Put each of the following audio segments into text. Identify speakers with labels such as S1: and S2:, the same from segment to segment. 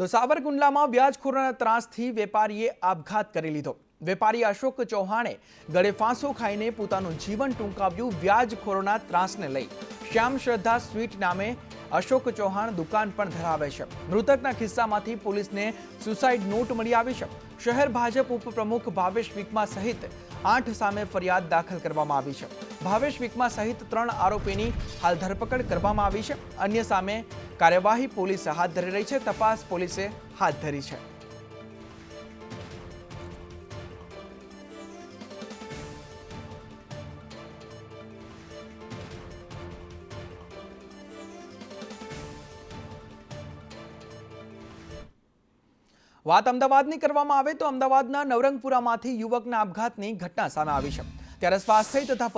S1: તો સાવરકુંડલામાં વ્યાજખોરોના ત્રાસથી વેપારીએ આપઘાત કરી લીધો। વેપારી અશોક ચૌહાણે ગળે ફાંસો ખાઈને પોતાનું જીવન ટૂંકાવ્યું। વ્યાજખોરોના ત્રાસને લઈ શ્યામ શ્રદ્ધા સ્વીટ નામે અશોક ચૌહાણ દુકાન પણ ધરાવે છે। મૃતકના ખિસ્સામાંથી પોલીસને સુસાઇડ નોટ મળી આવી છે। શહેર ભાજપ ઉપપ્રમુખ ભાવેશ વિકમા સહિત 8 સામે ફરિયાદ દાખલ કરવામાં આવી છે। ભાવેશ વિકમા સહિત 3 આરોપીની હાલ ધરપકડ કરવામાં આવી છે। અન્ય સામે કાર્યવાહી પોલીસ હાથ ધરી રહી છે। તપાસ પોલીસે હાથ ધરી છે। વાત અમદાવાદની કરવામાં આવે તો અમદાવાદના નવરંગપુરામાંથી યુવકના આપઘાતની ઘટના સામે આવી છે। ત્યારે સ્વાસ્થ્ય તથા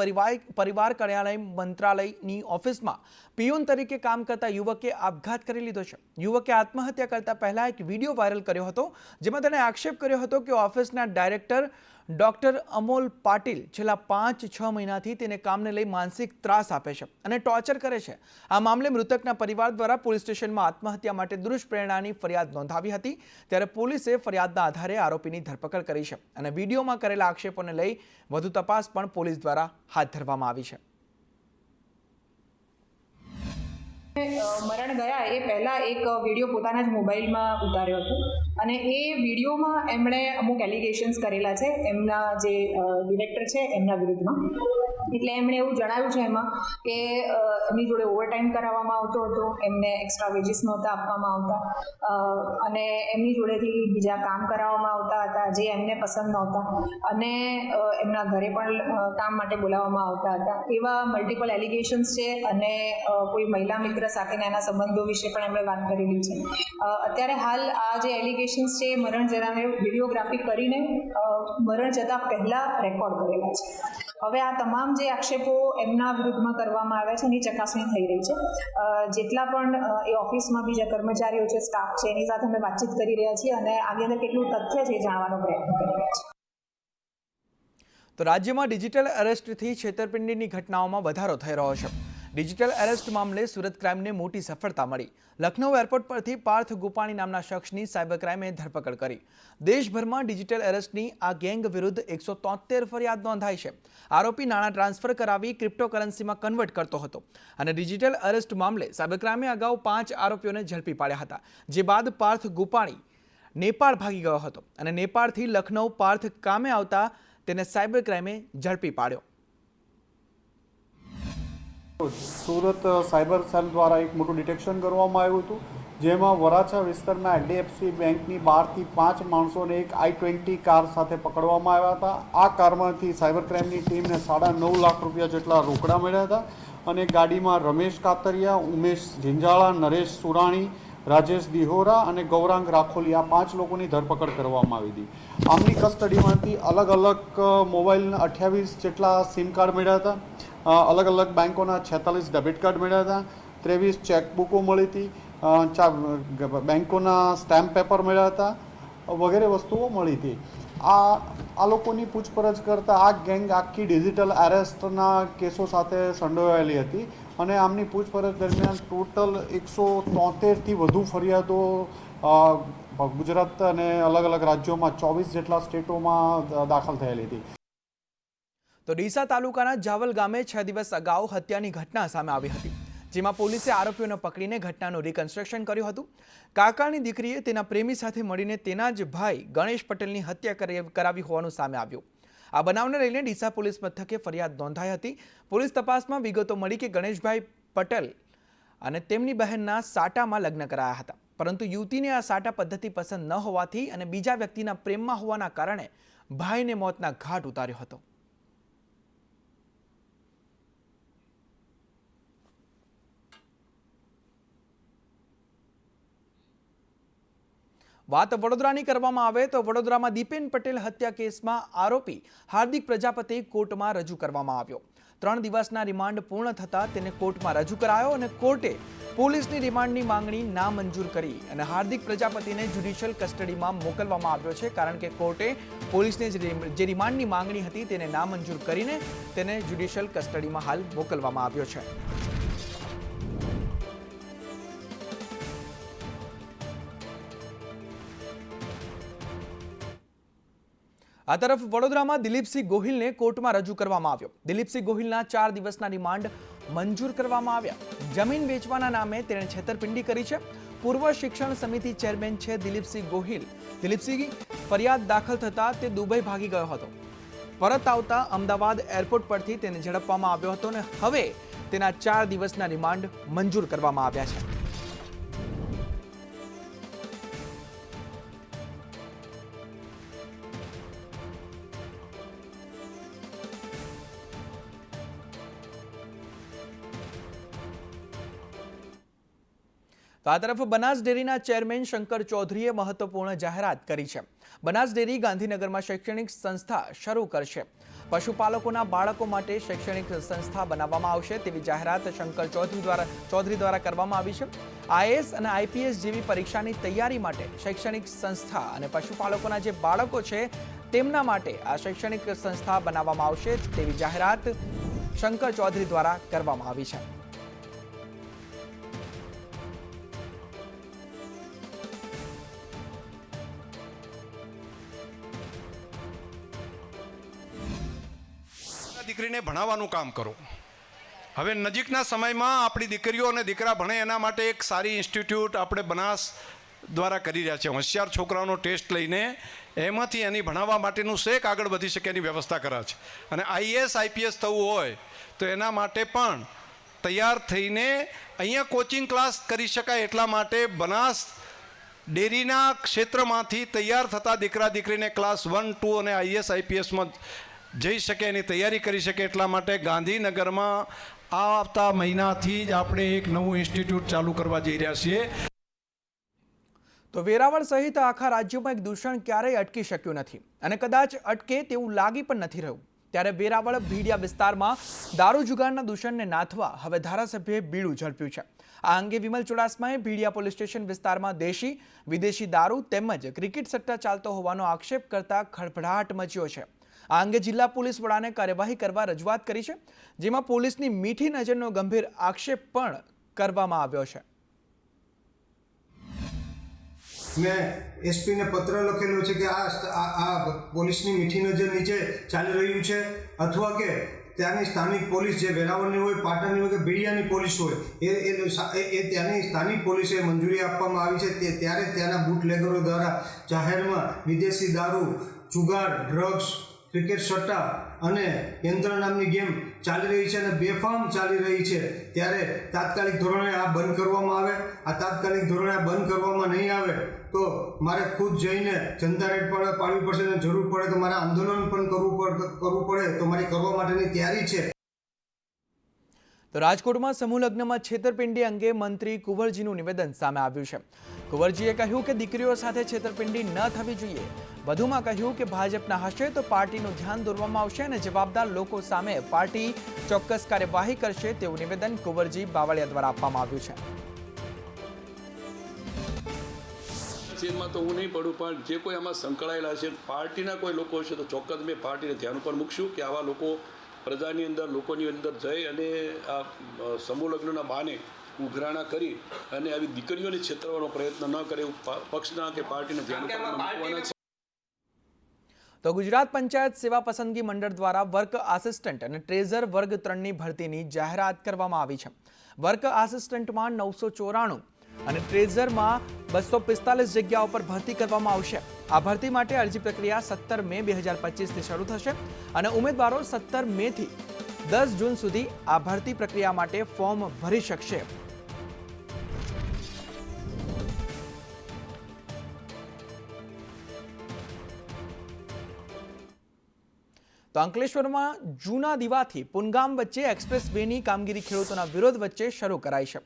S1: પરિવાર કલ્યાણ મંત્રાલયની ઓફિસમાં પિયુન તરીકે કામ કરતા યુવકે આપઘાત કરી લીધો છે। યુવકે આત્મહત્યા કરતા પહેલા એક વિડીયો વાયરલ કર્યો હતો, જેમાં તેણે આક્ષેપ કર્યો હતો કે ઓફિસના ડાયરેક્ટર ડોક્ટર અમોલ પાટીલ છેલ્લા 5-6 મહિનાથી તેને કામને લઈ માનસિક ત્રાસ આપે છે અને ટોર્ચર કરે છે। આ મામલે મૃતકના પરિવાર દ્વારા પોલીસ સ્ટેશનમાં આત્મહત્યા માટે દુષ્પ્રેરણાની ફરિયાદ નોંધાવી હતી। ત્યારે પોલીસે ફરિયાદના આધારે આરોપીની ધરપકડ કરી છે અને વિડીયોમાં કરેલા આક્ષેપોને લઈ વધુ તપાસ પણ પોલીસ દ્વારા હાથ ધરવામાં આવી છે।
S2: મરણ ગયા એ પહેલાં એક વિડીયો પોતાના જ મોબાઈલમાં ઉતાર્યો હતો અને એ વિડીયોમાં એમણે અમુક એલિગેશન્સ કરેલા છે એમના જે ડિરેક્ટર છે એમના વિરુદ્ધમાં। એટલે એમણે એવું જણાવ્યું છે એમાં કે એમની જોડે ઓવરટાઈમ કરાવવામાં આવતો હતો, એમને એક્સ્ટ્રા વેજીસ નહોતા આપવામાં આવતા અને એમની જોડેથી બીજા કામ કરાવવામાં આવતા હતા જે એમને પસંદ નહોતા અને એમના ઘરે પણ કામ માટે બોલાવવામાં આવતા હતા। એવા મલ્ટિપલ એલિગેશન્સ છે અને કોઈ મહિલા મિત્ર સાથેના એના સંબંધો વિશે પણ એમણે વાત કરેલી છે। અત્યારે હાલ આ જે એલિગેશન્સ છે મરણ જનાને વિડીયોગ્રાફી કરીને મરણ જતાં પહેલાં રેકોર્ડ કરેલા છે। હવે આ તમામ જે આક્ષેપો એમના વિરુદ્ધમાં કરવામાં આવ્યા છે એની ચકાસણી થઈ રહી છે। જેટલા પણ એ ઓફિસમાં બીજા કર્મચારીઓ છે, સ્ટાફ છે, એની સાથે અમે વાતચીત કરી રહ્યા છીએ અને આની અંદર કેટલું તથ્ય છે એ જાણવાનો પ્રયત્ન કરી રહ્યા છીએ।
S1: તો રાજ્યમાં ડિજિટલ અરેસ્ટથી છેતરપિંડીની ઘટનાઓમાં વધારો થઈ રહ્યો છે। ડિજિટલ અરેસ્ટ મામલે સુરત ક્રાઇમને મોટી સફળતા મળી। લખનૌ એરપોર્ટ પરથી પાર્થ ગોપાણી નામના શખ્સની સાયબર ક્રાઇમે ધરપકડ કરી। દેશભરમાં ડિજિટલ અરેસ્ટની આ ગેંગ વિરુદ્ધ 173 ફરિયાદ નોંધાઈ છે। આરોપી નાણાં ટ્રાન્સફર કરાવી ક્રિપ્ટોકરન્સીમાં કન્વર્ટ કરતો હતો અને ડિજિટલ અરેસ્ટ મામલે સાયબર ક્રાઇમે અગાઉ 5 આરોપીઓને ઝડપી પાડ્યા હતા, જે બાદ પાર્થ ગોપાણી નેપાળ ભાગી ગયો હતો અને નેપાળથી લખનૌ પાર્થ કામે આવતા તેને સાયબર ક્રાઇમે ઝડપી પાડ્યો।
S3: સુરત સાયબર સેલ દ્વારા એક મોટું ડિટેક્શન કરવામાં આવ્યું હતું, જેમાં વરાછા વિસ્તારના HDFC બેંકની બહારથી 5 માણસોને એક i20 કાર સાથે પકડવામાં આવ્યા હતા। આ કારમાંથી સાયબર ક્રાઇમની ટીમને 9.5 લાખ રૂપિયા જેટલા રોકડા મળ્યા હતા અને ગાડીમાં રમેશ કાતરિયા, ઉમેશ ઝીંઝાળા, નરેશ સુરાણી, રાજેશ દિહોરા અને ગૌરાંગ રાખોલી આ 5 લોકોની ધરપકડ કરવામાં આવી હતી। આમની કસ્ટડીમાંથી અલગ અલગ મોબાઈલના 28 જેટલા સિમ કાર્ડ મળ્યા હતા, અલગ અલગ બેંકોના 46 ડેબિટ કાર્ડ મળ્યા હતા, 23 ચેકબુકો મળી હતી, બેંકોના સ્ટેમ્પ પેપર મળ્યા હતા વગેરે વસ્તુઓ મળી હતી। આ લોકોની પૂછપરછ કરતાં આ ગેંગ આખી ડિજિટલ અરેસ્ટના કેસો સાથે સંડોવાયેલી હતી અને આમની પૂછપરછ દરમિયાન ટોટલ 173થી વધુ ફરિયાદો ગુજરાત અને અલગ અલગ રાજ્યોમાં 24 જેટલા સ્ટેટોમાં દાખલ થયેલી હતી।
S1: તો ડીસા તાલુકાના જાવલ ગામે 6 દિવસ અગાઉ હત્યાની ઘટના સામે આવી હતી, જેમાં પોલીસે આરોપીઓને પકડીને ઘટનાનું રિકન્સ્ટ્રક્શન કર્યું હતું। કાકાની દીકરીએ તેના પ્રેમી સાથે મળીને તેના જ ભાઈ ગણેશ પટેલની હત્યા કરાવી હોવાનું સામે આવ્યું। આ બનાવને લઈને ડીસા પોલીસ મથકે ફરિયાદ નોંધાઈ હતી। પોલીસ તપાસમાં વિગતો મળી કે ગણેશભાઈ પટેલ અને તેમની બહેનના સાટામાં લગ્ન કરાયા હતા, પરંતુ યુવતીને આ સાટા પદ્ધતિ પસંદ ન હોવાથી અને બીજા વ્યક્તિના પ્રેમમાં હોવાના કારણે ભાઈને મોતના ઘાટ ઉતાર્યો હતો। વાત વડોદરાની કરવામાં આવે તો વડોદરામાં દીપેન પટેલ હત્યા કેસમાં આરોપી હાર્દિક પ્રજાપતિ કોર્ટમાં રજૂ કરવામાં આવ્યો। 3 દિવસના રિમાન્ડ પૂર્ણ થતાં તેને કોર્ટમાં રજૂ કરાયો અને કોર્ટે પોલીસની રિમાન્ડની માંગણી નામંજૂર કરી અને હાર્દિક પ્રજાપતિને જ્યુડિશિયલ કસ્ટડીમાં મોકલવામાં આવ્યો છે, કારણ કે કોર્ટે પોલીસને જે રિમાન્ડની માંગણી હતી તેને નામંજૂર કરીને તેને જ્યુડિશિયલ કસ્ટડીમાં હાલ મોકલવામાં આવ્યો છે। આ તરફ વડોદરામાં દિલીપસિંહ ગોહિલને કોર્ટમાં રજૂ કરવામાં આવ્યો. દિલીપસિંહ ગોહિલના 4 દિવસના રિમાન્ડ મંજૂર કરવામાં આવ્યા. જમીન વેચવાના નામે તેણે છેતરપિંડી કરી છે. પૂર્વ શિક્ષણ સમિતિ ચેરમેન છે દિલીપસિંહ ગોહિલ. દિલીપસિંહ ફરિયાદ દાખલ થતાં તે દુબઈ ભાગી ગયો હતો. પરત આવતા અમદાવાદ એરપોર્ટ પરથી તેને ઝડપવામાં આવ્યો હતો અને હવે તેના 4 દિવસના રિમાન્ડ મંજૂર કરવામાં આવ્યા છે. તો આ તરફ બનાસ ડેરીના ચેરમેન શંકર ચૌધરીએ મહત્વપૂર્ણ જાહેરાત કરી છે. બનાસ ડેરી ગાંધીનગરમાં શૈક્ષણિક સંસ્થા શરૂ કરશે. પશુપાલકોના બાળકો માટે શૈક્ષણિક સંસ્થા બનાવવામાં આવશે તેવી જાહેરાત શંકર ચૌધરી દ્વારા કરવામાં આવી છે. આઈએએસ અને આઈપીએસ જેવી પરીક્ષાની તૈયારી માટે શૈક્ષણિક સંસ્થા અને પશુપાલકોના જે બાળકો છે તેમના માટે આ શૈક્ષણિક સંસ્થા બનાવવામાં આવશે તેવી જાહેરાત શંકર ચૌધરી દ્વારા કરવામાં આવી છે.
S4: દીકરીને ભણાવવાનું કામ કરો. હવે નજીકના સમયમાં આપણી દીકરીઓ અને દીકરા ભણે એના માટે એક સારી ઇન્સ્ટિટ્યૂટ આપણે બનાસ દ્વારા કરી રહ્યા છે. હોશિયાર છોકરાઓનો ટેસ્ટ લઈને એમાંથી એની ભણાવવા માટેનું શેક આગળ વધી શકે એની વ્યવસ્થા કરે છે. અને આઈએએસ આઈપીએસ થવું હોય તો એના માટે પણ તૈયાર થઈને અહીંયા કોચિંગ ક્લાસ કરી શકાય એટલા માટે બનાસ ડેરીના ક્ષેત્રમાંથી તૈયાર થતા દીકરા દીકરીને ક્લાસ 1, 2 અને આઈએએસ આઈપીએસમાં જઈ શકે એની તૈયારી કરી શકે એટલા માટે ગાંધીનગરમાં આવતા મહિનાથી જ આપણે એક નવું ઇન્સ્ટિટ્યૂટ ચાલુ કરવા જઈ રહ્યા છીએ.
S1: તો વેરાવળ સહિત આખા રાજ્યમાં એક દૂષણ ક્યારેય અટકી શક્યું નથી અને કદાચ અટકે તેવું લાગી પણ નથી રહ્યું. ત્યારે વેરાવળ ભીડિયા વિસ્તારમાં દારૂ જુગારના દૂષણને નાથવા હવે ધારાસભ્યએ બીડું ઝડપ્યું છે. આ અંગે વિમલ ચુડાસમાએ ભીડિયા પોલીસ સ્ટેશન વિસ્તારમાં દેશી વિદેશી દારૂ તેમજ ક્રિકેટ સટ્ટા ચાલતો હોવાનો આક્ષેપ કરતા ખળભળાટ મચ્યો છે. આ અંગે જિલ્લા પોલીસ વડાને કાર્યવાહી કરવા રજૂઆત કરી છે, જેમાં પોલીસની મીઠી નજરનો ગંભીર આક્ષેપ પણ કરવામાં આવ્યો છે.
S5: મેં એસપીને પત્ર લખેલો છે કે આ પોલીસની મીઠી નજર નીચે ચાલી રહ્યું છે અથવા કે ત્યાંની સ્થાનિક પોલીસ જે વેરાવળની હોય, પાટણની હોય કે ભીડિયાની પોલીસ હોય એ ત્યાંની સ્થાનિક પોલીસે મંજૂરી આપવામાં આવી છે. ત્યારે ત્યાંના બુટલેગરો દ્વારા જાહેરમાં વિદેશી દારૂ, જુગાર, ડ્રગ્સ, ક્રિકેટ સટ્ટા અને યંત્ર નામની ગેમ ચાલી રહી છે અને બેફામ ચાલી રહી છે. ત્યારે તાત્કાલિક ધોરણે આ બંધ કરવામાં આવે. આ તાત્કાલિક ધોરણે આ બંધ કરવામાં નહીં આવે તો મારે ખુદ જઈને જનતા રેડ પાડવી પડશે અને જરૂર પડે તો મારે આંદોલન પણ કરવું પડે તો મારી કરવા માટેની તૈયારી છે.
S1: તો રાજકોટમાં સમૂહ લગ્નમાં છેતરપિંડી અંગે મંત્રી કુંવરજીનું નિવેદન સામે આવ્યું છે. કુંવરજીએ કહ્યું કે દીકરીઓ સાથે છેતરપિંડી ન થવી જોઈએ. વધુમાં કહ્યું કે ભાજપના હશે તો પાર્ટીનું ધ્યાન દોરવામાં આવશે અને જવાબદાર લોકો સામે પાર્ટી ચોક્કસ કાર્યવાહી કરશે તેવું નિવેદન કુંવરજી બાવળિયા દ્વારા આપવામાં આવ્યું છે.
S6: એમાં તો હું નહીં પડું, પણ જે કોઈ આમાં સંકળાયેલા છે પાર્ટીના કોઈ લોકો હશે તો ચોક્કસ મેં પાર્ટીને ધ્યાન ઉપર મૂકશું કે આવા લોકો પ્રજાની અંદર, લોકોની અંદર જઈ અને આ સમૂહ લગ્નના બહાને ઉઘરાણા કરી અને આવી દીકરીઓને છેતરવાનો પ્રયત્ન ન કરે એવું પક્ષના કે પાર્ટીને ધ્યાન ઉપર મૂકવાના છે.
S1: તો ગુજરાત પંચાયત સેવા પસંદગી મંડળ દ્વારા વર્ક આસિસ્ટન્ટ અને ટ્રેઝર વર્ગ 3ની ભરતીની જાહેરાત કરવામાં આવી છે. વર્ક આસિસ્ટન્ટમાં 994 અને ટ્રેઝરમાં 245 જગ્યાઓ પર ભરતી કરવામાં આવશે. આ ભરતી માટે અરજી પ્રક્રિયા 17 મે 2025થી શરૂ થશે અને ઉમેદવારો 17 મેથી 10 જૂન સુધી આ ભરતી પ્રક્રિયા માટે ફોર્મ ભરી શકશે. તો અંકલેશ્વરમાં જૂના દીવાથી પુનગામ વચ્ચે એક્સપ્રેસ વેની કામગીરી ખેડૂતોના વિરોધ વચ્ચે શરૂ કરાઈ છે.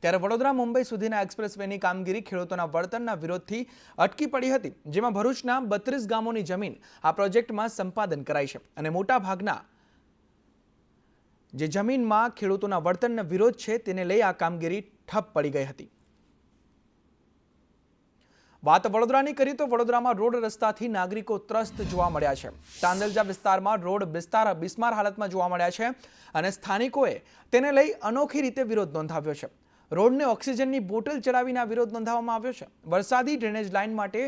S1: ત્યારે વડોદરા મુંબઈ સુધીના એક્સપ્રેસ વેની કામગીરી ખેડૂતોના વળતરના વિરોધથી અટકી પડી હતી, જેમાં ભરૂચના 32 ગામોની જમીન આ પ્રોજેક્ટમાં સંપાદન કરાઈ છે અને મોટા ભાગના જે જમીનમાં ખેડૂતોના વળતરના વિરોધ છે તેને લઈ આ કામગીરી ઠપ પડી ગઈ હતી. વાત વડોદરાની કરી તો વડોદરામાં રોડ રસ્તાથી નાગરિકો ત્રસ્ત જોવા મળ્યા છે. તાંદલજા વિસ્તારમાં રોડ બિસ્માર હાલતમાં જોવા મળ્યા છે અને સ્થાનિકોએ તેને લઈ અનોખી રીતે વિરોધ નોંધાવ્યો છે. રોડને ઓક્સિજનની બોટલ ચડાવીને વિરોધ નોંધાવવામાં આવ્યો છે. વરસાદી ડ્રેનેજ લાઇન માટે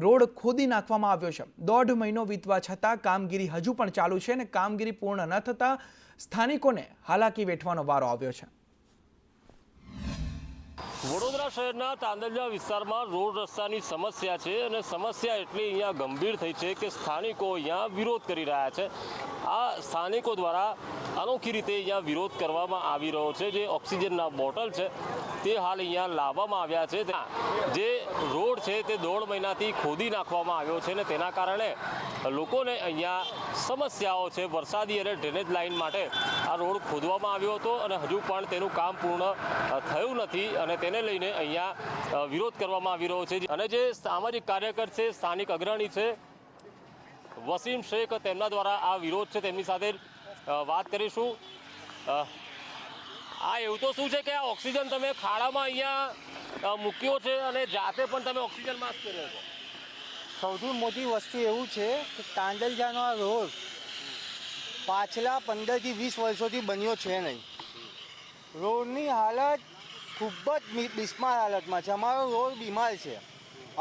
S1: રોડ ખોદી નાખવામાં આવ્યો છે. 1.5 મહિનો વીતવા છતાં કામગીરી હજુ પણ ચાલુ છે અને કામગીરી પૂર્ણ ન થતાં સ્થાનિકોને હાલાકી વેઠવાનો વારો આવ્યો છે.
S7: વડોદરા શહેરના તાંદલજા વિસ્તારમાં રોડ રસ્તાની સમસ્યા છે અને સમસ્યા એટલી અહીંયા ગંભીર થઈ છે કે સ્થાનિકો અહીંયા વિરોધ કરી રહ્યા છે. આ સ્થાનિકો દ્વારા અનોખી રીતે અહીંયા વિરોધ કરવામાં આવી રહ્યો છે. જે ઓક્સિજનના બોટલ છે તે હાલ અહીંયા લાવવામાં આવ્યા છે. જે રોડ છે તે 1.5 મહિનાથી ખોદી નાખવામાં આવ્યો છે અને તેના કારણે લોકોને અહીંયા સમસ્યાઓ છે. વરસાદી અને ડ્રેનેજ લાઇન માટે આ રોડ ખોદવામાં આવ્યો હતો અને હજુ પણ તેનું કામ પૂર્ણ થયું નથી અને તેને લઈને અહીંયા વિરોધ કરવામાં આવી રહ્યો છે. અને જે સામાજિક કાર્યકર છે, સ્થાનિક અગ્રણી છે વસીમ શેખ, તેમના દ્વારા આ વિરોધ છે તેમની સાથે વાત કરીશું. આ એવું તો શું છે કે આ ઓક્સિજન તમે ખાડામાં અહીંયા મૂક્યો છે અને જાતે પણ તમે ઓક્સિજન માસ્ક કર્યો છે?
S8: સૌથી મોટી વસ્તુ એવું છે કે તાંદલજાનો આ રોડ પાછલા 15 થી 20 વર્ષોથી બન્યો છે નહીં. રોડની હાલત ખૂબ જ બિસ્માર હાલતમાં છે. અમારો રોડ બીમાર છે.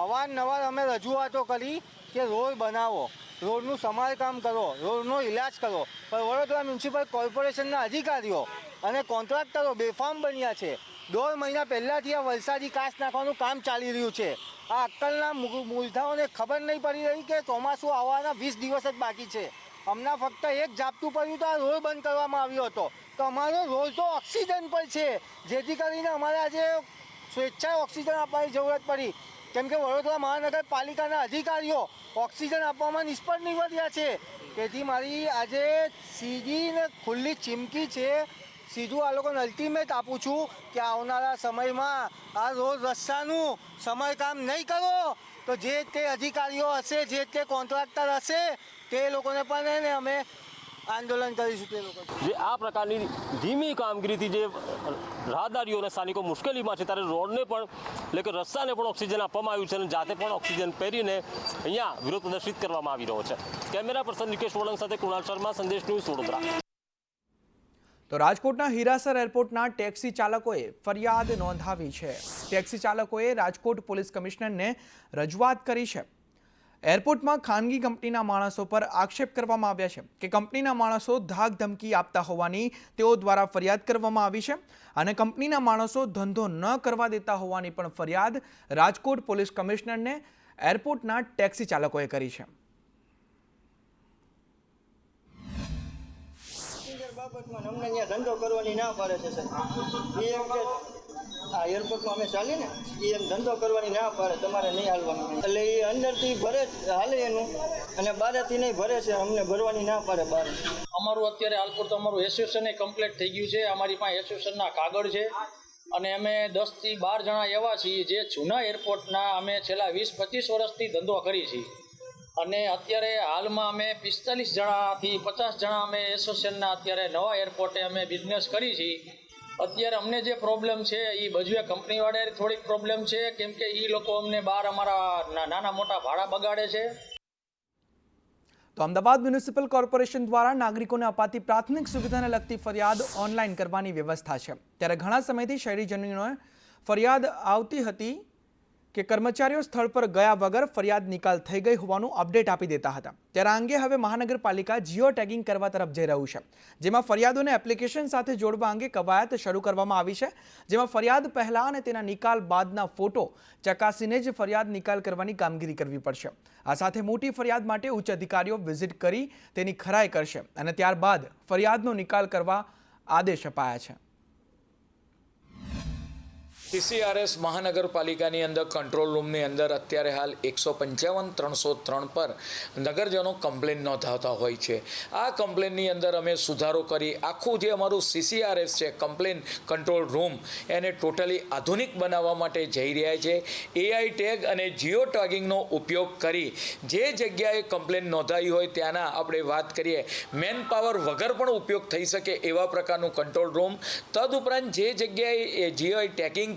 S8: અવારનવાર અમે રજૂઆતો કરી કે રોડ બનાવો, રોડનું સમારકામ કરો, રોડનો ઇલાજ કરો, પણ વડોદરા મ્યુનિસિપલ કોર્પોરેશનના અધિકારીઓ અને કોન્ટ્રાક્ટરો બેફામ બન્યા છે. 1.5 મહિના પહેલાંથી આ વરસાદી કાચ નાખવાનું કામ ચાલી રહ્યું છે. આ અક્કલના મૂલધાઓને ખબર નહીં પડી રહી કે ચોમાસું આવવાના 20 દિવસ જ બાકી છે. હમણાં ફક્ત એક ઝાપટું પડ્યું તો આ રોડ બંધ કરવામાં આવ્યો હતો. તો અમારો રોડ તો ઓક્સિજન પર છે, જેથી કરીને અમારે આજે સ્વેચ્છાએ ઓક્સિજન આપવાની જરૂરત પડી. કેમ કે વડોદરા મહાનગરપાલિકાના અધિકારીઓ ઓક્સિજન આપવામાં નિષ્ફળ નીવડ્યા છે. તેથી મારી આજે સીધી ને ખુલ્લી ચીમકી છે, સીધું આ લોકોને અલ્ટિમેટ આપું છું કે આવનારા સમયમાં આ રોડ રસ્તાનું સમારકામ નહીં કરો તો જે તે અધિકારીઓ હશે, જે તે કોન્ટ્રાક્ટર હશે, તે લોકોને પણ એને અમે આંદોલન કરીશું. તે લોકો
S7: જે આ પ્રકારની ધીમી કામગીરીથી જે રાહદારીઓ અને સ્થાનિકો મુશ્કેલીમાં છે ત્યારે રોડને પણ એટલે કે રસ્તાને પણ ઓક્સિજન આપવામાં આવ્યું છે અને જાતે પણ ઓક્સિજન પહેરીને અહીંયા વિરોધ પ્રદર્શિત કરવામાં આવી રહ્યો છે. કેમેરા પર્સન નિકેશ વળંગ સાથે કુણાલ શર્મા, સંદેશ ન્યૂઝ, વડોદરા.
S1: તો રાજકોટના હીરાસર એરપોર્ટના ટેક્સી ચાલકોએ ફરિયાદ નોંધાવી છે. ટેક્સી ચાલકોએ રાજકોટ પોલીસ કમિશનરને રજૂઆત કરી છે. એરપોર્ટમાં ખાનગી કંપનીના માણસો પર આક્ષેપ કરવામાં આવ્યા છે કે કંપનીના માણસો ધાક ધમકી આપતા હોવાની તેઓ દ્વારા ફરિયાદ કરવામાં આવી છે અને કંપનીના માણસો ધંધો ન કરવા દેતા હોવાની પણ ફરિયાદ રાજકોટ પોલીસ કમિશનરને એરપોર્ટના ટેક્સી ચાલકોએ કરી છે.
S8: બાબતમાં અમને અહીંયા ધંધો કરવાની ના પાડે છે સાહેબ. એ એમ કે આ એરપોર્ટમાં અમે ચાલીએ ને એ એમ ધંધો કરવાની ના પાડે, તમારે નહીં હાલવાનું. એટલે એ અંદરથી ભરે હાલે એનું અને બહારથી નહીં ભરે છે, અમને ભરવાની ના પાડે બહાર.
S9: અમારું અત્યારે હાલ પૂરતું અમારું એસોસિએશન કમ્પ્લીટ થઈ ગયું છે. અમારી પાસે એસોસિએશનના કાગળ છે અને અમે 10 થી 12 જણા એવા છીએ જે જૂના એરપોર્ટના અમે છેલ્લા 20-25 વર્ષથી ધંધો કરી છીએ અને અત્યારે હાલમાં અમે 45 જણાથી 50 જણા અમે એસોસિએશનના અત્યારે નવા એરપોર્ટે અમે બિઝનેસ કરી છીએ. અત્યારે અમને જે પ્રોબ્લેમ છે એ બજવે કંપનીવાળાએ થોડીક પ્રોબ્લેમ છે, કેમ કે એ લોકો અમને બહાર અમારા નાના મોટા ભાડા બગાડે છે.
S1: તો અમદાવાદ મ્યુનિસિપલ કોર્પોરેશન દ્વારા નાગરિકોને અપાતી પ્રાથમિક સુવિધાને લગતી ફરિયાદ ઓનલાઈન કરવાની વ્યવસ્થા છે. ત્યારે ઘણા સમયથી શહેરીજનોને ફરિયાદ આવતી હતી કે કર્મચારીઓ સ્થળ પર ગયા વગર ફરિયાદ નિકાલ થઈ ગઈ હોવાનું અપડેટ આપી દેતા હતા. ત્યારે આ અંગે હવે મહાનગરપાલિકા જીઓ ટેગિંગ કરવા તરફ જઈ રહ્યું છે, જેમાં ફરિયાદોને એપ્લિકેશન સાથે જોડવા અંગે કવાયત શરૂ કરવામાં આવી છે, જેમાં ફરિયાદ પહેલા અને તેના નિકાલ બાદના ફોટો ચકાસીને જ ફરિયાદ નિકાલ કરવાની કામગીરી કરવી પડશે. આ સાથે મોટી ફરિયાદ માટે ઉચ્ચ અધિકારીઓ વિઝિટ કરી તેની ખરાઈ કરશે અને ત્યારબાદ ફરિયાદનો નિકાલ કરવા આદેશ અપાયા છે.
S10: CCRS મહાનગરપાલિકાની અંદર કંટ્રોલ રૂમની અંદર અત્યારે હાલ 155-303 પર નગરજનો કમ્પ્લેન નોંધાવતા હોય છે. આ કમ્પ્લેનની અંદર અમે સુધારો કરી આખું જે અમારું CCRS છે કમ્પ્લેન કંટ્રોલ રૂમ એને ટોટલી આધુનિક બનાવવા માટે જઈ રહ્યા છે. AI ટેગ અને જીઓ ટેગિંગનો ઉપયોગ કરી જે જગ્યાએ કમ્પ્લેન નોંધાઈ હોય ત્યાંના આપણે વાત કરીએ મેન પાવર વગર પણ ઉપયોગ થઈ શકે એવા પ્રકારનું કંટ્રોલ રૂમ. તદુપરાંત જે જગ્યાએ જીઓ ટેગિંગથી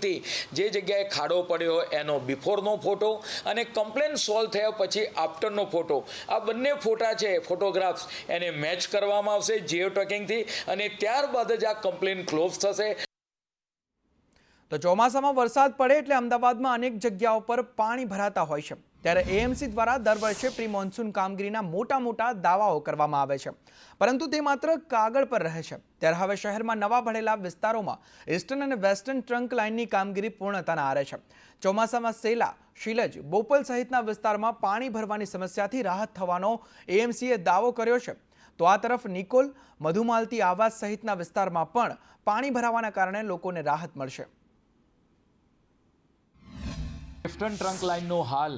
S10: જે જગ્યાએ ખાડો પડ્યો હોય એનો બિફોરનો ફોટો અને કમ્પ્લેન સોલ્વ થયા પછી આફ્ટરનો ફોટો, આ બંને ફોટા છે ફોટોગ્રાફ્સ એને મેચ કરવામાં આવશે જીઓ ટેગિંગથી અને ત્યારબાદ જ આ કમ્પ્લેન ક્લોઝ થશે.
S1: તો ચોમાસામાં વરસાદ પડે એટલે અમદાવાદમાં અનેક જગ્યાઓ પર પાણી ભરાતા હોય છે, ત્યારે એએમસી દ્વારા દર વર્ષે પ્રી મોન્સૂન કામગીરીના મોટા દાવાઓ કરવામાં આવે છે, પરંતુ તે માત્ર કાગળ પર રહે છે। ત્યારે હવે શહેરમાં નવા ભળેલા વિસ્તારોમાં ઈસ્ટર્ન અને વેસ્ટર્ન ટ્રંક લાઇનની કામગીરી પૂર્ણતાના આરે છે। ચોમાસામાં સેલા, શીલજ, બોપલ સહિતના વિસ્તારમાં પાણી ભરવાની સમસ્યાથી રાહત થવાનો એએમસીએ દાવો કર્યો છે, તો આ તરફ નિકોલ, મધુમાલતી આવાસ સહિતના વિસ્તારમાં પણ પાણી ભરાવાના કારણે લોકોને રાહત મળશે।
S10: વેસ્ટર્ન ટ્રંક લાઇનનું હાલ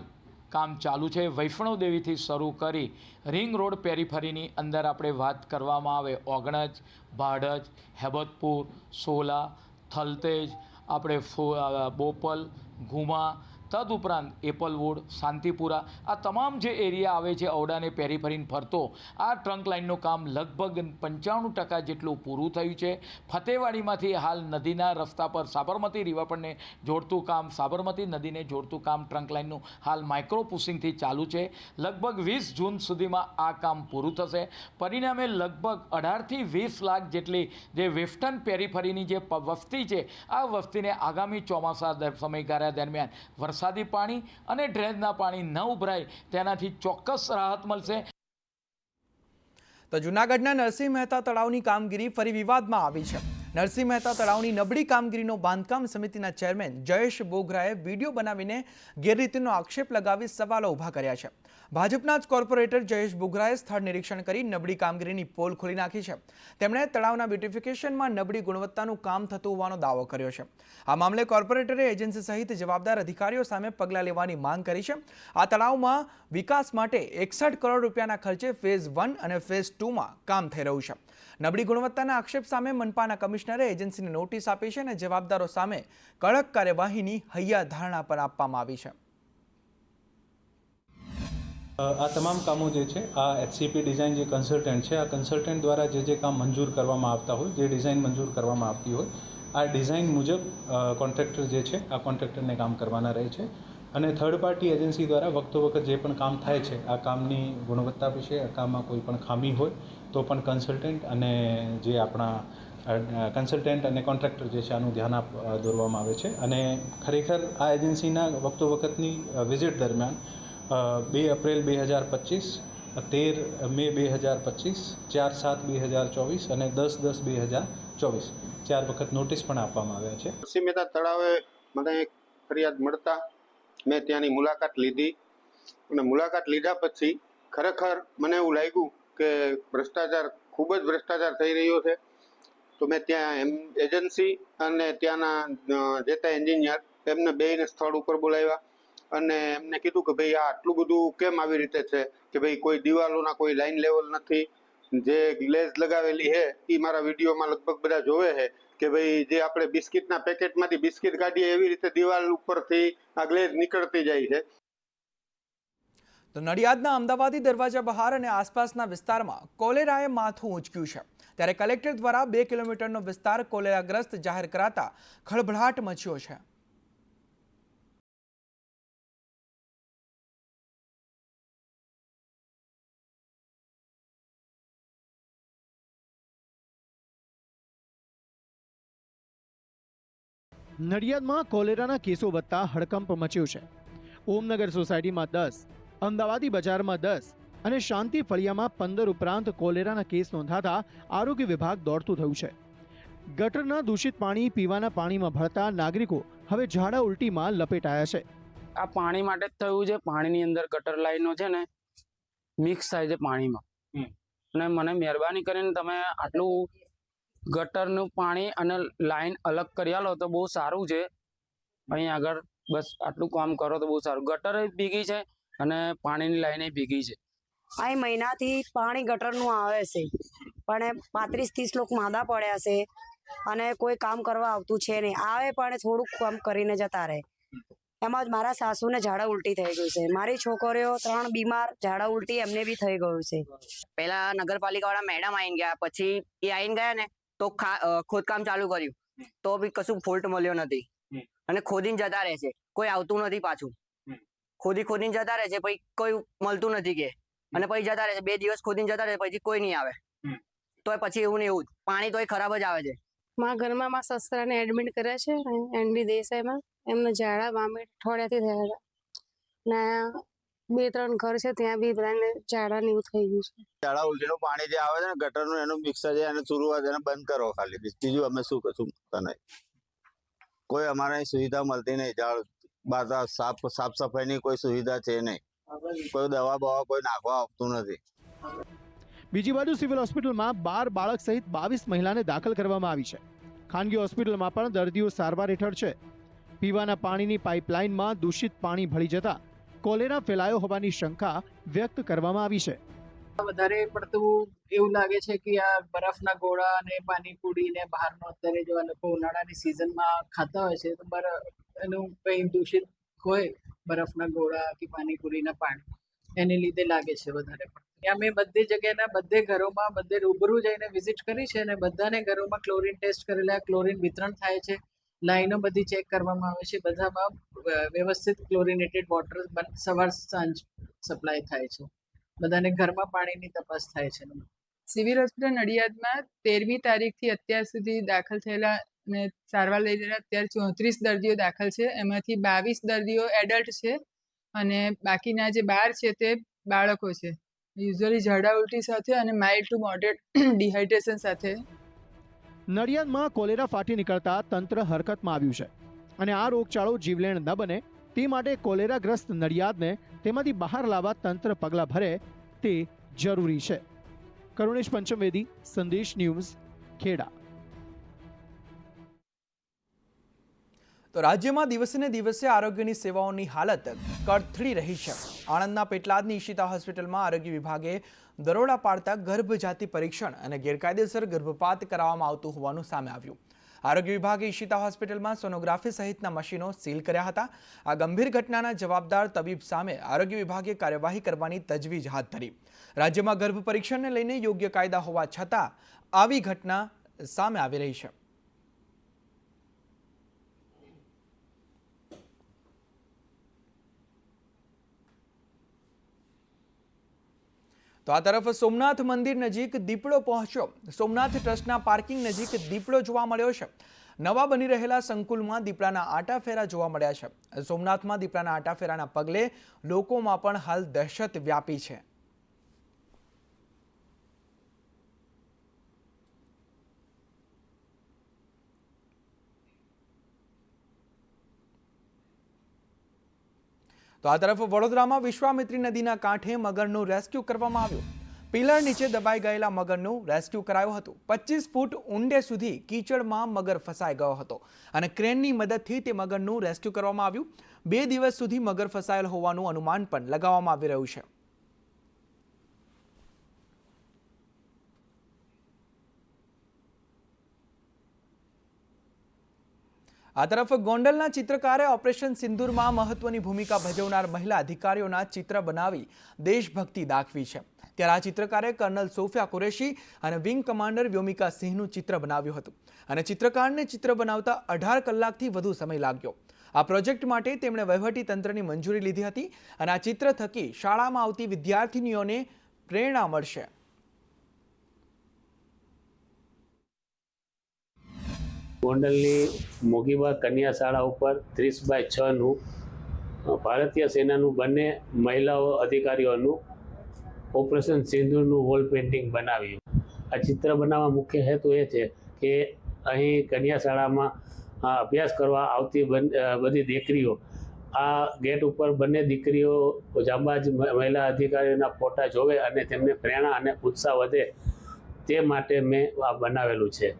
S10: કામ ચાલુ છે। વૈષ્ણવ દેવીથી શરૂ કરી રિંગ રોડ પેરીફરીની અંદર આપણે વાત કરવામાં આવે ઓગણજ, ભાડજ, હેબતપુર, સોલા, થલતેજ, આપણે બોપલ, ઘુમા, તદુપરાંત એપલવુડ, શાંતિપુરા, આ તમામ જે એરિયા આવે છે ઔડાને પેરીફરીને ફરતો આ ટ્રંક લાઇનનું કામ લગભગ 95% જેટલું પૂરું થયું છે। ફતેવાડીમાંથી હાલ નદીના રસ્તા પર સાબરમતી રિવરફ્રન્ટને જોડતું કામ, સાબરમતી નદીને જોડતું કામ ટ્રંક લાઇનનું હાલ માઇક્રો પુશિંગથી ચાલુ છે। લગભગ 20 જૂન સુધીમાં આ કામ પૂરું થશે। પરિણામે લગભગ 18થી 20 લાખ જેટલી જે વેસ્ટર્ન પેરીફરીની જે વસ્તી છે આ વસ્તીને આગામી ચોમાસા સમયગાળા દરમિયાન વરસાદી પાણી અને ડ્રેનેજના પાણી ન ઉભરાય તેનાથી ચોક્કસ રાહત મળશે।
S1: તો જૂનાગઢના નરસિંહ મહેતા તળાવની કામગીરી ફરી વિવાદમાં આવી છે। નરસિંહ મહેતા તળાવની નબળી કામગીરીનો બાંધકામ સમિતિના ચેરમેન જયેશ બોગરાએ વિડીયો બનાવીને ગેરરીતિનો આક્ષેપ લગાવી સવાલો ઊભા કર્યા છે। ભાજપના જ કોર્પોરેટર જયેશ બોગરાએ સ્થળ નિરીક્ષણ કરી નબળી કામગીરીની પોલ ખોલી નાખી છે। તેમણે તળાવના બ્યુટિફિકેશનમાં નબળી ગુણવત્તાનું કામ થતું હોવાનો દાવો કર્યો છે। આ મામલે કોર્પોરેટરે એજન્સી સહિત જવાબદાર અધિકારીઓ સામે પગલાં લેવાની માંગ કરી છે। આ તળાવમાં વિકાસ માટે 61 કરોડ રૂપિયાના ખર્ચે ફેઝ 1 અને ફેઝ 2માં કામ થઈ રહ્યું છે। નબળી ગુણવત્તાના આક્ષેપ સામે મનપાના કમિશનરે એજન્સીને નોટિસ આપી છે અને જવાબદારો સામે કડક કાર્યવાહીની હૈયાધારણા પર આપવામાં આવી છે।
S11: આ તમામ કામો જે છે આ એચસીપી ડિઝાઇન જે કન્સલ્ટન્ટ છે આ કન્સલ્ટન્ટ દ્વારા જે કામ મંજૂર કરવામાં આવતા હોય, જે ડિઝાઇન મંજૂર કરવામાં આવતી હોય આ ડિઝાઇન મુજબ કોન્ટ્રાક્ટર જે છે આ કોન્ટ્રાક્ટરને કામ કરવાના રહે છે અને થર્ડ પાર્ટી એજન્સી દ્વારા વખત જે પણ કામ થાય છે આ કામની ગુણવત્તા વિશે, આ કામમાં કોઈ પણ ખામી હોય તો પણ કન્સલ્ટન્ટ અને જે આપણા કન્સલ્ટન્ટ અને કોન્ટ્રાક્ટર જે છે આનું ધ્યાન દોરવામાં આવે છે। અને ખરેખર આ એજન્સીના વખતની વિઝિટ દરમિયાન 2 એપ્રિલ 2025, 13 મે 2025, 4/7/2024 અને 10/10/2024 4 વખત નોટિસ પણ આપવામાં આવ્યા છે।
S12: નરસિંહ મહેતા તળાવે મને એક ફરિયાદ મળતા મેં ત્યાંની મુલાકાત લીધી અને મુલાકાત લીધા પછી ખરેખર મને એવું લાગ્યું કે ખૂબ જ ભ્રષ્ટાચાર થઈ રહ્યો છે। તો મેં ત્યાં એજન્સી અને ત્યાંના જે તે એન્જિનિયર એમને બેયને સ્થળ ઉપર બોલાવ્યા અને એમને કીધું કે ભાઈ આ આટલું બધું કેમ આવી રીતે છે કે ભાઈ કોઈ દિવાલોના કોઈ લાઈન લેવલ નથી, જે ગ્લેઝ લગાવેલી છે એ મારા વિડીયોમાં લગભગ બધા જોવે છે કે ભાઈ જે આપણે બિસ્કિટના પેકેટમાંથી બિસ્કિટ કાઢીએ એવી રીતે દિવાલ ઉપરથી આ ગ્લેઝ નીકળતી જાય છે।
S1: તો નડિયાદના અમદાવાદી દરવાજા બહાર અને આસપાસના વિસ્તારમાં કોલેરાએ માથું ઊંચક્યું છે, ત્યારે કલેક્ટર દ્વારા 2 કિલોમીટરનો વિસ્તાર કોલેરાગ્રસ્ત જાહેર કરાતા ખળભળાટ મચ્યો છે।
S13: નડિયાદમાં કોલેરાના કેસો વધતા હડકંપ મચ્યો છે। ઓમનગર સોસાયટીમાં 10, અમદાવાદી બજારમાં 10 અને શાંતિ ફળિયામાં 15 ઉપરાંત કોલેરાના કેસ નોંધાતા આરોગ્ય વિભાગ દોડતું થયું છે। ગટરના દૂષિત પાણી પીવાના પાણીમાં ભળતા નાગરિકો હવે ઝાડા ઉલટીમાં લપેટાયા છે।
S14: આ પાણી માટે જ થયું છે। પાણીની અંદર ગટર લાઈનો છે ને મિક્સ થાય છે પાણીમાં, અને મને મહેરબાની કરીને તમે આટલું ગટરનું પાણી અને લાઈન અલગ કરી આલો તો બહુ સારું છે। અહીં આગળ બસ આટલું કામ કરો તો બહુ સારું। ગટર ભીગી છે અને પાણીની લાઈન ભીગી છે।
S15: આ મહિનાથી પાણી ગટરનું આવે છે પણ 35-30 લોકો માંદા પડ્યા છે અને કોઈ કામ કરવા આવતું છે નહીં। આવે પણ થોડુંક કામ કરીને જતા રહે। એમાં જ મારા સાસુને ઝાડા ઉલટી થઈ ગયું છે, મારી છોકરીઓ 3 બીમાર, ઝાડા ઉલટી એમને બી થઈ ગયું છે।
S16: પહેલા નગરપાલિકાવાળા મેડમ આવીને ગયા, પછી એ આવીને ગયા ને તો ખોદકામ ચાલુ કર્યું તો બી કશું ફોલ્ટ મળ્યો નથી અને ખોદીને જતા રહે છે, કોઈ આવતું નથી પાછું। ખોદીને જતા રહે છે, પછી કોઈ મળતું નથી કે, અને પછી જતા રહે છે, 2 દિવસ ખોદીને જતા રહે પછી કોઈ નહીં આવે, તો પછી એવું ને એવું પાણી તો ખરાબ જ આવે છે।
S17: મારા ઘરમાં મારા સસરાને એડમિટ કર્યા છે એનડી દેસાઈમાં. એમને ઝાડા વામિટ અઠવાડિયાથી થયા હતા ને 2-3 ઘર છે ત્યાં બી બધાને ઝાડા ને એવું થઈ ગયું છે.
S18: ઝાડા ઉલટીનું પાણી જે આવે છે ને ગટરનું એનું મિક્સર છે એને શરૂઆત એને બંધ કરો ખાલી, બીજું અમે શું કશું મૂકતા નહીં. કોઈ અમારે સુવિધા મળતી નહીં, સાફ સફાઈની કોઈ સુવિધા છે નહીં, કોઈ દવા બવા કોઈ નાખવા આવતું નથી.
S13: બીજી બાજુ સિવિલ હોસ્પિટલમાં 12 બાળક સહિત 22 મહિલાને દાખલ કરવામાં આવી છે. ખાનગી હોસ્પિટલમાં પણ દર્દીઓ સારવાર હેઠળ છે. પીવાના પાણીની પાઇપલાઇનમાં દૂષિત પાણી ભળી જતા કોલેરા ફેલાયો હોવાની શંકા વ્યક્ત કરવામાં આવી છે.
S19: વધારે પડતું એવું લાગે છે કે આ બરફના ગોળા અને પાણીપુરી ને બહારનો અત્યારે જેવા લોકો ઉનાળાની સિઝનમાં ખાતા હોય છે તો એનું કંઈ દૂષિત હોય બરફના ગોળા કે પાણીપુરીના પાણી એને લીધે લાગે છે વધારે પડતું. અમે બધી જગ્યાના બધે ઘરોમાં બધે રૂબરૂ જઈને વિઝિટ કરી છે અને બધાને ઘરોમાં ક્લોરીન ટેસ્ટ કરેલા, ક્લોરીન વિતરણ થાય છે, લાઈનો બધી ચેક કરવામાં આવે છે, બધામાં વ્યવસ્થિત ક્લોરિનેટેડ વોટર સવાર સાંજ સપ્લાય થાય છે, બધાને ઘરમાં પાણીની તપાસ થાય છે.
S20: સિવિલ હોસ્પિટલ નડિયાદમાં 13મી તારીખથી અત્યાર સુધી દાખલ થયેલા અને સારવાર લઈ રહેલા અત્યારે 34 દર્દીઓ દાખલ છે. એમાંથી 22 દર્દીઓ એડલ્ટ છે અને બાકીના જે 12 છે તે બાળકો છે. યુઝ્યુઅલી ઝાડા ઉલટી સાથે અને માઇલ્ડ ટુ મોડરેટ ડિહાઇડ્રેશન સાથે.
S13: નડિયાદમાં કોલેરા ફાટી નીકળતા તંત્ર હરકતમાં આવ્યું છે અને આ રોગચાળો જીવલેણ ન બને તે માટે કોલેરાગ્રસ્ત નડિયાદને તેમાંથી બહાર લાવવા તંત્ર પગલાં ભરે તે જરૂરી છે. કરુણેશ પંચમવેદી, સંદેશ ન્યૂઝ, ખેડા.
S1: તો રાજ્યમાં દિવસે ને દિવસે આરોગ્યની સેવાઓની હાલત કથળી રહી છે. આણંદના પેટલાદની ઈશિતા હોસ્પિટલમાં આરોગ્ય વિભાગે દરોડા પાડતા ગર્ભજાતિ પરીક્ષણ અને ગેરકાયદેસર ગર્ભપાત કરાવવામાં આવતું હોવાનું સામે આવ્યું. આરોગ્ય વિભાગે ઈશિતા હોસ્પિટલમાં સોનોગ્રાફી સહિતના મશીનો સીલ કર્યા હતા. આ ગંભીર ઘટનાના જવાબદાર તબીબ સામે આરોગ્ય વિભાગે કાર્યવાહી કરવાની તજવીજ હાથ ધરી. રાજ્યમાં ગર્ભ પરીક્ષણને લઈને યોગ્ય કાયદા હોવા છતાં આવી ઘટના સામે આવી રહી છે. તો આ તરફ સોમનાથ મંદિર નજીક દીપડો પહોંચ્યો. સોમનાથ ટ્રસ્ટના પાર્કિંગ નજીક દીપડો જોવા મળ્યો છે. નવા બની રહેલા સંકુલમાં દીપડાના આટાફેરા જોવા મળ્યા છે. સોમનાથમાં દીપડાના આટાફેરાના પગલે લોકોમાં પણ હાલ દહેશત વ્યાપી છે. તો આ તરફ વડોદરામાં વિશ્વામિત્રી નદીના કાંઠે મગરનું રેસ્ક્યુ કરવામાં આવ્યું. પિલર નીચે દબાઈ ગયેલા મગરનું રેસ્ક્યુ કરાયું હતું. 25 ફૂટ ઊંડે સુધી કીચડમાં મગર ફસાઈ ગયો હતો અને ક્રેનની મદદથી તે મગરનું રેસ્ક્યુ કરવામાં આવ્યું. 2 દિવસ સુધી મગર ફસાયેલ હોવાનું અનુમાન પણ લગાવવામાં આવી રહ્યું છે. આ તરફ ગોંડલના ચિત્રકારે ઓપરેશન સિંદૂરમાં મહત્વની ભૂમિકા ભજવનાર મહિલા અધિકારીઓના ચિત્ર બનાવી દેશભક્તિ દાખવી છે. ત્યારે આ ચિત્રકારે કર્નલ સોફિયા કુરેશી અને વિંગ કમાન્ડર વ્યોમિકા સિંહનું ચિત્ર બનાવ્યું હતું અને ચિત્રકારને ચિત્ર બનાવતા 18 કલાકથી વધુ સમય લાગ્યો. આ પ્રોજેક્ટ માટે તેમણે વહીવટી તંત્રની મંજૂરી લીધી હતી અને આ ચિત્ર થકી શાળામાં આવતી વિદ્યાર્થીનીઓને પ્રેરણા મળશે.
S21: ગોંડલની મોગીબા કન્યા શાળા ઉપર 30/6નું ભારતીય સેનાનું બંને મહિલાઓ અધિકારીઓનું ઓપરેશન સિંદૂરનું વોલ પેઇન્ટિંગ બનાવ્યું. આ ચિત્ર બનાવવા મુખ્ય હેતુ એ છે કે અહીં કન્યા શાળામાં અભ્યાસ કરવા આવતી બધી દીકરીઓ આ ગેટ ઉપર બંને દીકરીઓ જાંબાજ મહિલા અધિકારીઓના ફોટા જોવે અને તેમને પ્રેરણા અને ઉત્સાહ વધે તે માટે મેં આ બનાવેલું છે.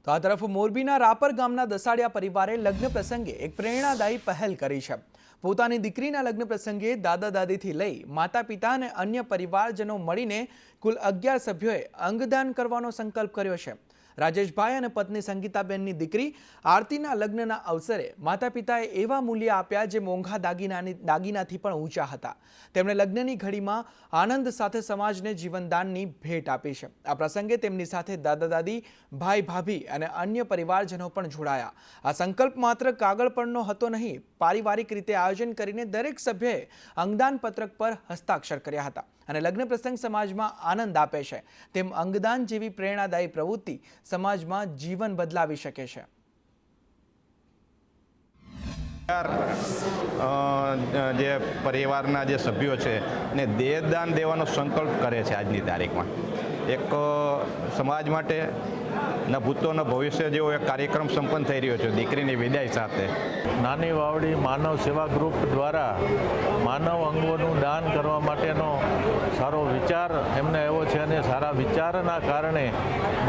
S1: તો આ તરફ મોરબીના રાપર ગામના દસાડિયા પરિવારે લગ્ન પ્રસંગે એક પ્રેરણાદાયી પહેલ કરી છે. પોતાની દીકરીના લગ્ન પ્રસંગે દાદા દાદીથી લઈ માતા પિતા અને અન્ય પરિવારજનો મળીને કુલ 11 સભ્યોએ અંગદાન કરવાનો સંકલ્પ કર્યો છે. રાજેશભાઈ અને પત્ની સંગીતાબેનની દીકરી આરતીના લગ્નના અવસરે માતા પિતાએ એવા મૂલ્ય આપ્યા જે મોંઘા દાગીનાથી પણ ઊંચા હતા. તેમણે લગ્નની ઘડીમાં આનંદ સાથે સમાજને જીવનદાનની ભેટ આપી છે. આ પ્રસંગે તેમની સાથે દાદા દાદી, ભાઈ ભાભી અને અન્ય પરિવારજનો પણ જોડાયા. આ સંકલ્પ માત્ર કાગળ પરનો હતો નહીં પારિવારિક રીતે આયોજન કરીને દરેક સભ્યએ અંગદાન પત્રક પર હસ્તાક્ષર કર્યા હતા અને લગ્ન પ્રસંગ સમાજમાં આનંદ આપે છે તેમ અંગદાન જેવી પ્રેરણાદાયી પ્રવૃત્તિ સમાજમાં જીવન બદલાવી શકે છે.
S2: જે પરિવારના જે સભ્યો છે ને દેહદાન દેવાનો સંકલ્પ કરે છે આજની તારીખમાં. એક સમાજ માટે ન ભૂતો ન ભવિષ્ય જેવો એક કાર્યક્રમ સંપન્ન થઈ રહ્યો છે દીકરીની વિદાય સાથે.
S22: નાની વાવડી માનવ સેવા ગ્રુપ દ્વારા માનવ અંગોનું દાન કરવા માટેનો સારો વિચાર એમને આવ્યો છે અને સારા વિચારના કારણે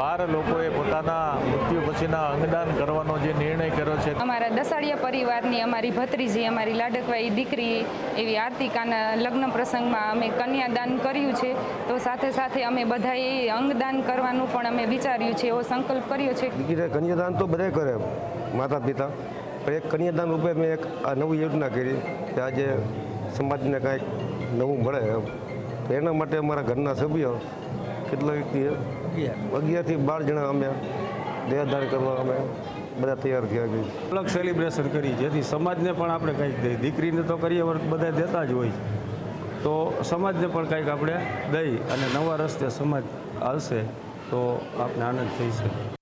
S22: 12 લોકોએ પોતાના મૃત્યુ પછીના અંગદાન કરવાનો જે નિર્ણય કર્યો છે.
S23: અમારા દસાડિયા પરિવારની અમારી ભત્રીજી અમારી લાડકવાઈ દીકરી એવી આરતિકાના લગ્ન પ્રસંગમાં અમે કન્યાદાન કર્યું છે. તો સાથે સાથે અમે બધાએ અંગદાન કરવાનું પણ અમે વિચાર્યું છે, એવો સંકલ્પ કર્યો છે.
S24: દીકરી કન્યાદાન તો બધા કરે માતા પિતા, પણ એક કન્યાદાન રૂપે મેં એક આ નવી યોજના કરી કે આજે સમાજને કાંઈક નવું મળે તો એના માટે અમારા ઘરના સભ્યો કેટલા વ્યક્તિ 11 થી 12 જણા અમે દેહદાન કરવા અમે બધા તૈયાર થયા.
S25: અલગ સેલિબ્રેશન કરી જેથી સમાજને પણ આપણે કંઈક દઈએ. દીકરીને તો કરીએ બધા દેતા જ હોય, તો સમાજને પણ કંઈક આપણે દઈ અને નવા રસ્તે સમાજ આવશે તો આપણે આનંદ થઈ શકે.